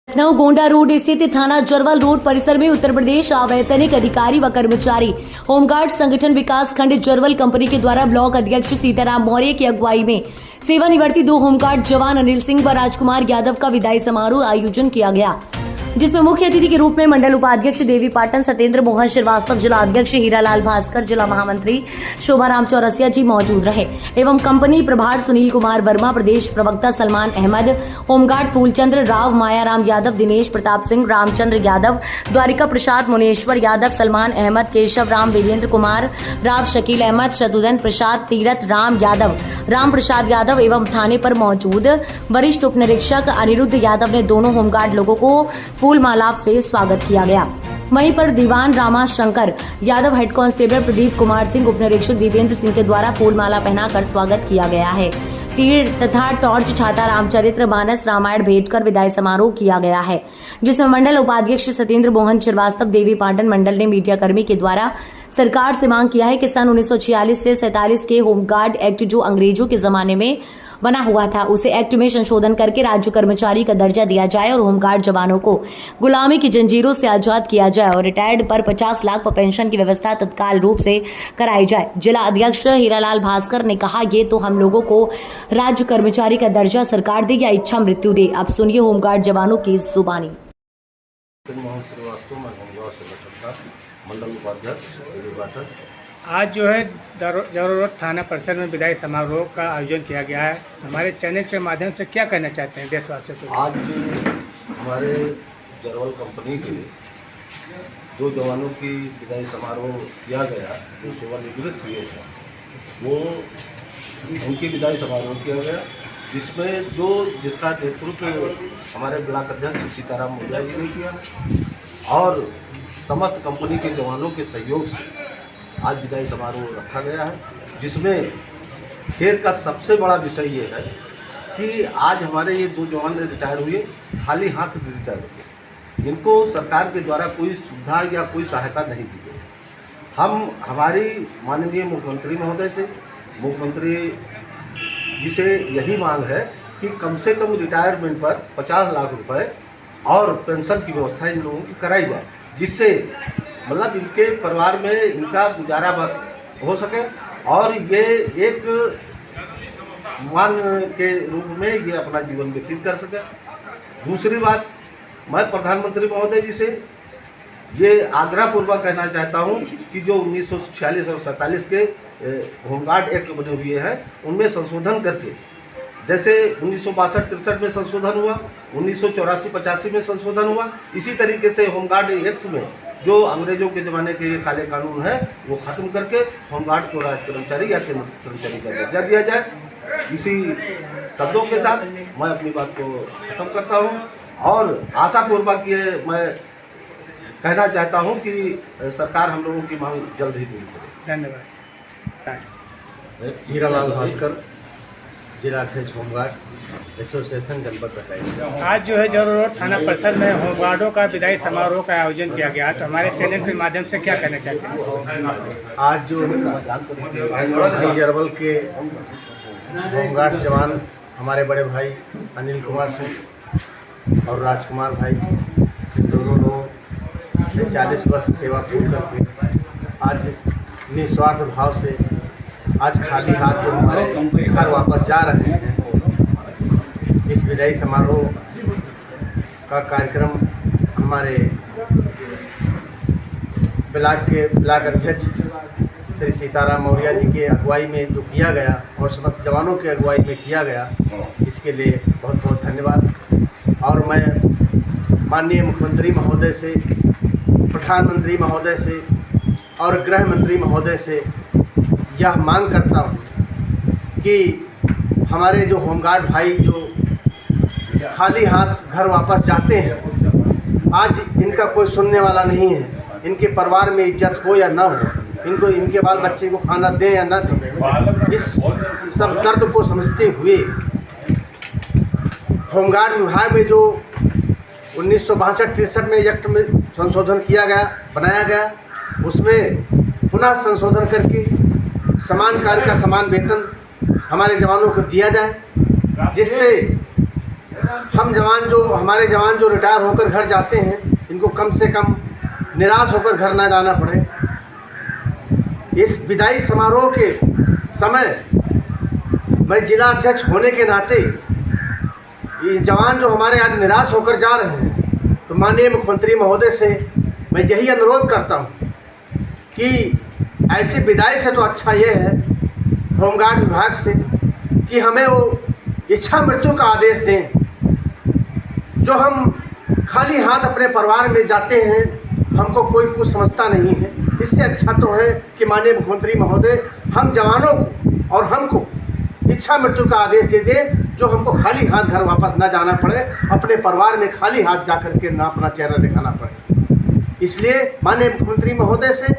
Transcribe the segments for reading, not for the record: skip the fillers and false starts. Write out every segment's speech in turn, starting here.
Lucknow Gonda road स्थित थाना Jarwal road परिसर में उत्तर प्रदेश अवैतनिक अधिकारी व कर्मचारी होमगार्ड संगठन विकास खंड जरवल कंपनी के द्वारा ब्लॉक अध्यक्ष सीताराम मौर्य की अगुवाई में सेवानिवृत्ति 2 होमगार्ड जवान अनिल सिंह व राजकुमार यादव का विदाई समारोह आयोजन किया गया, जिसमें मुख्य अतिथि के रूप में मंडल उपाध्यक्ष देवी पाटन सत्येंद्र मोहन श्रीवास्तव, जिला अध्यक्ष हीरालाल भास्कर, जिला महामंत्री शोभाराम चौरसिया जी मौजूद रहे एवं कंपनी प्रभार सुनील कुमार वर्मा, प्रदेश प्रवक्ता सलमान अहमद, होमगार्ड फूलचंद्र राव, मायाराम यादव, दिनेश प्रताप सिंह, रामचंद्र यादव, द्वारिका प्रसाद, मुनेश्वर यादव, सलमान अहमद, केशव राम, वीरेंद्र कुमार राव, शकील अहमद, शत्रुघ्न प्रसाद, तीरथ राम यादव, राम प्रसाद यादव एवं थाने पर मौजूद वरिष्ठ उप निरीक्षक अनिरुद्ध यादव ने दोनों होमगार्ड लोगों को फूल माला से स्वागत किया गया। वहीं पर दीवान रामा शंकर यादव, हेड कांस्टेबल प्रदीप कुमार सिंह, उप निरीक्षक दीपेंद्र सिंह के द्वारा फूल माला पहनाकर स्वागत किया गया है। तीर तथा टॉर्च छाता रामचरित्र मानस रामायण भेंट कर विदाई समारोह किया गया है, जिसमें मंडल उपाध्यक्ष सत्येंद्र मोहन श्रीवास्तव, देवी पाटन मंडल ने मीडिया कर्मी के द्वारा सरकार से मांग किया है कि सन 1946 से 47 के होमगार्ड एक्ट जो अंग्रेजों के जमाने में बना हुआ था, उसे एक्ट में संशोधन करके राज्य कर्मचारी का दर्जा दिया जाए और होमगार्ड जवानों को गुलामी की जंजीरों से आजाद किया जाए और रिटायर्ड पर 50 लाख पर पेंशन की व्यवस्था तत्काल रूप से कराई जाए। जिला अध्यक्ष हीरालाल भास्कर ने कहा, ये तो हम लोगों को राज्य कर्मचारी का दर्जा सरकार दे या इच्छा मृत्यु दे। अब सुनिए होमगार्ड जवानों की जुबानी। आज जो है जरवल रोड थाना परिसर में विदाई समारोह का आयोजन किया गया है। हमारे चैनल के माध्यम से क्या कहना चाहते हैं देशवासियों को? आज हमारे जरवल कंपनी के 2 जवानों की विदाई समारोह किया गया, जो सेवानिवृत्त हुए थे, वो उनकी विदाई समारोह किया गया, जिसमें जिसका नेतृत्व हमारे ब्लॉक अध्यक्ष सीताराम मौर्य जी ने किया और समस्त कंपनी के जवानों के सहयोग से आज विदाई समारोह रखा गया है। जिसमें खेद का सबसे बड़ा विषय ये है कि आज हमारे ये 2 जवान रिटायर हुए, खाली हाथ रिटायर हुए। इनको सरकार के द्वारा कोई सुविधा या कोई सहायता नहीं दी गई। हमारी माननीय मुख्यमंत्री महोदय से, मुख्यमंत्री जी से यही मांग है कि कम से कम रिटायरमेंट पर 50 लाख रुपए और पेंशन की व्यवस्था इन लोगों की कराई जाए, जिससे मतलब इनके परिवार में इनका गुजारा हो सके और ये एक मान के रूप में ये अपना जीवन व्यतीत कर सके। दूसरी बात, मैं प्रधानमंत्री महोदय जी से ये आग्रहपूर्वक कहना चाहता हूँ कि जो 1946 और 47 के होमगार्ड एक्ट बने हुए हैं, उनमें संशोधन करके, जैसे 1962-63 में संशोधन हुआ, 1984-85 में संशोधन हुआ, इसी तरीके से होमगार्ड एक्ट में जो अंग्रेजों के ज़माने के काले कानून है वो ख़त्म करके होमगार्ड को राज कर्मचारी या केंद्र कर्मचारी का दर्जा दिया जाए। इसी शब्दों के साथ मैं अपनी बात को ख़त्म करता हूँ और आशापूर्वक ये मैं कहना चाहता हूँ कि सरकार हम लोगों की मांग जल्द ही पूरी करे। धन्यवाद। हीरालाल भास्कर, जिला अध्यक्ष होमगार्ड एसोसिएशन जनपद बताइए। आज जो है जरवल रोड थाना परिसर में होमगार्डों का विदाई समारोह का आयोजन किया गया, तो हमारे चैनल के माध्यम से क्या कहना चाहते हैं? आज जो कंपनी जरवल के होमगार्ड जवान हमारे बड़े भाई अनिल कुमार सिंह और राजकुमार भाई, दोनों लोगों ने 40 वर्ष सेवा पूर्ण करके आज निस्वार्थ भाव से आज खाली हाथ तो हमारे घर वापस जा रहे हैं। इस विदाई समारोह का कार्यक्रम हमारे ब्लॉक अध्यक्ष श्री सीताराम मौर्य जी के अगुवाई में जो किया गया और समस्त जवानों के अगुवाई में किया गया, इसके लिए बहुत बहुत धन्यवाद। और मैं माननीय मुख्यमंत्री महोदय से, प्रधानमंत्री महोदय से और गृह मंत्री महोदय से यह मांग करता हूँ कि हमारे जो होमगार्ड भाई जो खाली हाथ घर वापस जाते हैं, आज इनका कोई सुनने वाला नहीं है। इनके परिवार में इज्जत हो या ना हो, इनको इनके बाल बच्चे को खाना दें या ना दें, इस सब दर्द को समझते हुए होमगार्ड विभाग में जो 1962-63 में एक्ट में संशोधन किया गया, बनाया गया, उसमें पुनः संशोधन करके समान कार्य का समान वेतन हमारे जवानों को दिया जाए, जिससे हमारे जवान जो रिटायर होकर घर जाते हैं, इनको कम से कम निराश होकर घर ना जाना पड़े। इस विदाई समारोह के समय मैं जिला अध्यक्ष होने के नाते ये जवान जो हमारे आज निराश होकर जा रहे हैं, तो माननीय मुख्यमंत्री महोदय से मैं यही अनुरोध करता हूँ कि ऐसी विदाई से तो अच्छा ये है होमगार्ड विभाग से कि हमें वो इच्छा मृत्यु का आदेश दें। जो हम खाली हाथ अपने परिवार में जाते हैं, हमको कोई कुछ समझता नहीं है। इससे अच्छा तो है कि माननीय मुख्यमंत्री महोदय हम जवानों को और हमको इच्छा मृत्यु का आदेश दे दें, जो हमको खाली हाथ घर वापस ना जाना पड़े, अपने परिवार में खाली हाथ जा कर के ना अपना चेहरा दिखाना पड़े। इसलिए माननीय मुख्यमंत्री महोदय से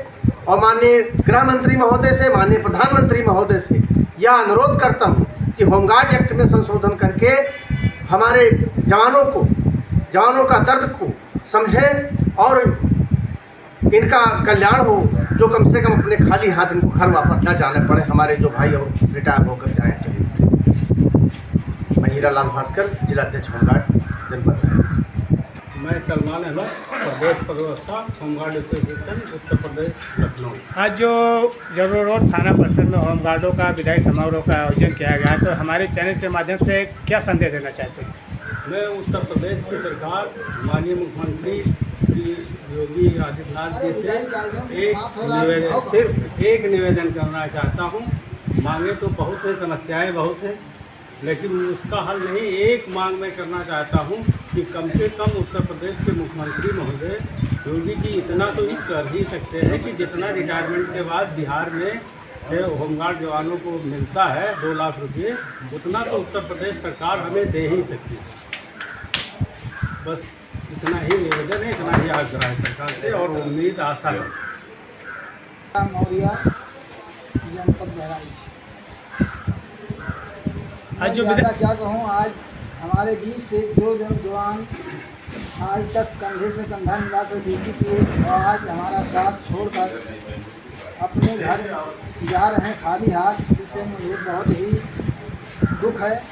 और माननीय गृह मंत्री महोदय से, माननीय प्रधानमंत्री महोदय से यह अनुरोध करता हूँ कि होमगार्ड एक्ट में संशोधन करके हमारे जवानों का दर्द को समझें और इनका कल्याण हो, जो कम से कम अपने खाली हाथ इनको घर वापस न जाने पड़े, हमारे जो भाई और रिटायर होकर जाएँ। मैं हीरालाल भास्कर, जिला अध्यक्ष होमगार्ड जनपद। मैं सलमान अहमद, प्रदेश प्रवक्ता होमगार्ड एसोसिएशन उत्तर प्रदेश लखनऊ। आज जो जरूर रोड थाना परिसर में होमगार्डों का विदाई समारोह का आयोजन किया गया, तो हमारे चैनल के माध्यम से क्या संदेश देना चाहते हैं? मैं उत्तर प्रदेश की सरकार माननीय मुख्यमंत्री श्री योगी आदित्यनाथ जी से सिर्फ एक निवेदन करना चाहता हूँ। मांगे तो बहुत है, समस्याएं बहुत हैं, लेकिन उसका हल नहीं एक मांग मैं करना चाहता हूँ कि कम से कम उत्तर प्रदेश के मुख्यमंत्री महोदय योगी जी इतना तो ही कर ही सकते हैं कि जितना रिटायरमेंट के बाद बिहार में होमगार्ड जवानों को मिलता है 2 लाख रुपये, उतना तो उत्तर प्रदेश सरकार हमें दे ही सकती है। बस इतना ही निवेदन है, इतना ही आग्रह है सरकार से और उम्मीद आशा है। मौर्या, जनपद बहराइच। आज जो क्या कहूँ, आज हमारे बीच से 2 जवान आज तक कंधे से कंधा मिलाकर ड्यूटी किए और आज हमारा साथ छोड़कर अपने घर जा रहे हैं खाली हाथ। इससे मुझे बहुत ही दुख है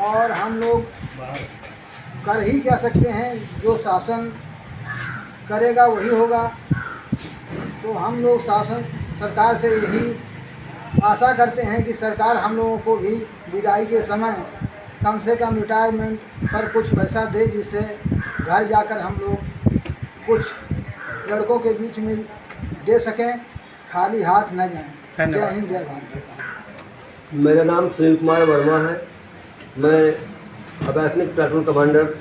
और हम लोग कर ही क्या सकते हैं, जो शासन करेगा वही होगा। तो हम लोग शासन सरकार से यही आशा करते हैं कि सरकार हम लोगों को भी विदाई के समय कम से कम रिटायरमेंट पर कुछ पैसा दे, जिससे घर जाकर हम लोग कुछ लड़कों के बीच में दे सकें, खाली हाथ न जाएं। जय हिंद, जय भारत। मेरा नाम सुनील कुमार वर्मा है। मैं अवैतनिक प्लाटून कमांडर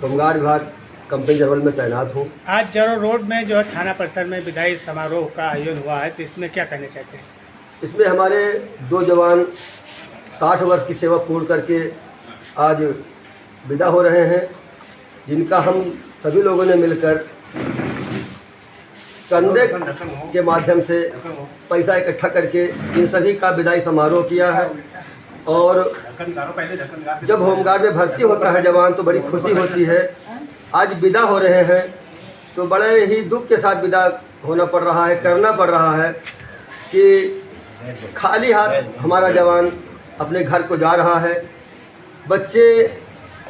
होमगार्ड विभाग कंपनी जरवल में तैनात हूँ। आज जरूर रोड में जो है थाना परिसर में विदाई समारोह का आयोजन हुआ है, तो इसमें क्या कहना चाहते हैं? इसमें हमारे 2 जवान 60 वर्ष की सेवा पूर्ण करके आज विदा हो रहे हैं, जिनका हम सभी लोगों ने मिलकर चंदे के माध्यम से पैसा इकट्ठा करके इन सभी का विदाई समारोह किया है। और जब होमगार्ड में भर्ती होता है जवान तो बड़ी खुशी होती है। आज विदा हो रहे हैं तो बड़े ही दुख के साथ विदा होना पड़ रहा है, करना पड़ रहा है कि खाली हाथ हमारा जवान अपने घर को जा रहा है। बच्चे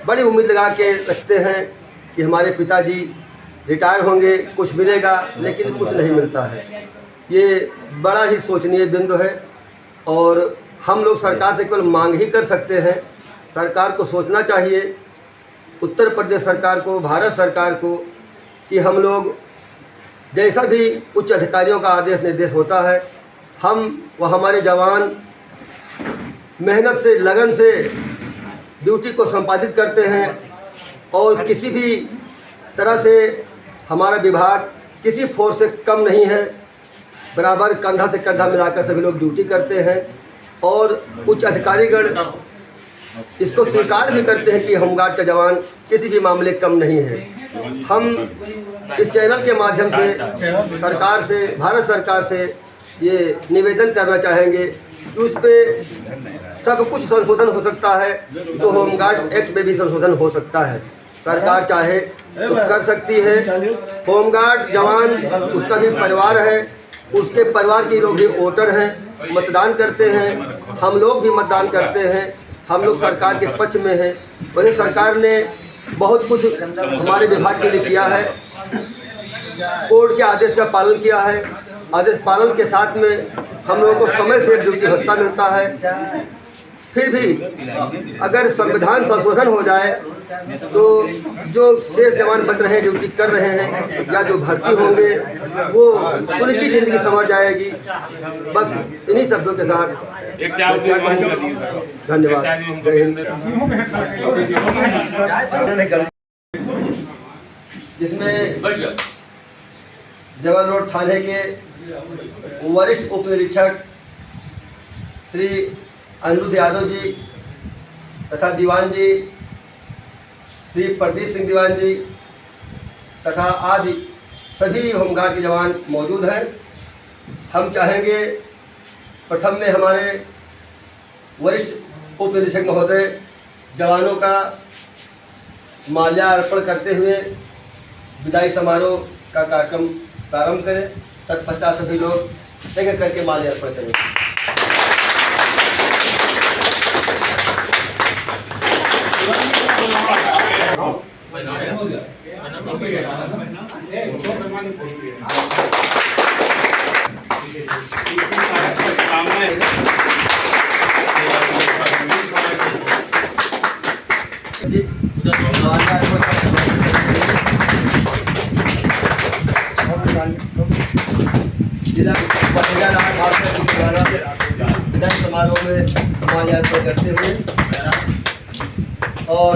बड़ी उम्मीद लगा के रखते हैं कि हमारे पिताजी रिटायर होंगे, कुछ मिलेगा, लेकिन कुछ नहीं मिलता है। ये बड़ा ही शोचनीय बिंदु है और हम लोग सरकार से केवल मांग ही कर सकते हैं। सरकार को सोचना चाहिए, उत्तर प्रदेश सरकार को, भारत सरकार को, कि हम लोग जैसा भी उच्च अधिकारियों का आदेश निर्देश होता है, हम व हमारे जवान मेहनत से, लगन से ड्यूटी को संपादित करते हैं और किसी भी तरह से हमारा विभाग किसी फोर्स से कम नहीं है। बराबर कंधा से कंधा मिलाकर सभी लोग ड्यूटी करते हैं और उच्च अधिकारीगण इसको स्वीकार भी करते हैं कि होमगार्ड का जवान किसी भी मामले कम नहीं है। हम इस चैनल के माध्यम से सरकार से, भारत सरकार से ये निवेदन करना चाहेंगे कि उस पर सब कुछ संशोधन हो सकता है, तो होमगार्ड एक्ट में भी संशोधन हो सकता है। सरकार चाहे तो कर सकती है। होमगार्ड जवान, उसका भी परिवार है, उसके परिवार के लोग भी वोटर हैं, मतदान करते हैं, हम लोग भी मतदान करते हैं। हम लोग सरकार के पक्ष में हैं। वही सरकार ने बहुत कुछ हमारे विभाग के लिए किया है। कोर्ट के आदेश का पालन किया है। आदेश पालन के साथ में हम लोगों को समय से ड्यूटी भत्ता मिलता है। फिर भी अगर संविधान संशोधन हो जाए तो जो शेष जवान बच रहे हैं, ड्यूटी कर रहे हैं या जो भर्ती होंगे, वो उनकी ज़िंदगी संवर जाएगी। बस इन्हीं शब्दों के साथ धन्यवाद। जय हिंद। जिसमें जबल रोड थाने के वरिष्ठ उप निरीक्षक श्री अनिरुद्ध यादव जी तथा दीवान जी श्री प्रदीप सिंह दीवान जी तथा आदि सभी होमगार्ड के जवान मौजूद हैं। हम चाहेंगे प्रथम में हमारे वरिष्ठ उप निरीक्षक महोदय जवानों का माल्यार्पण करते हुए विदाई समारोह का कार्यक्रम प्रारंभ करें। तत्पश्चात सभी लोग एक एक करके माल्यार्पण करें। जिला विधान समारोह में माल्यार्पण करते हुए और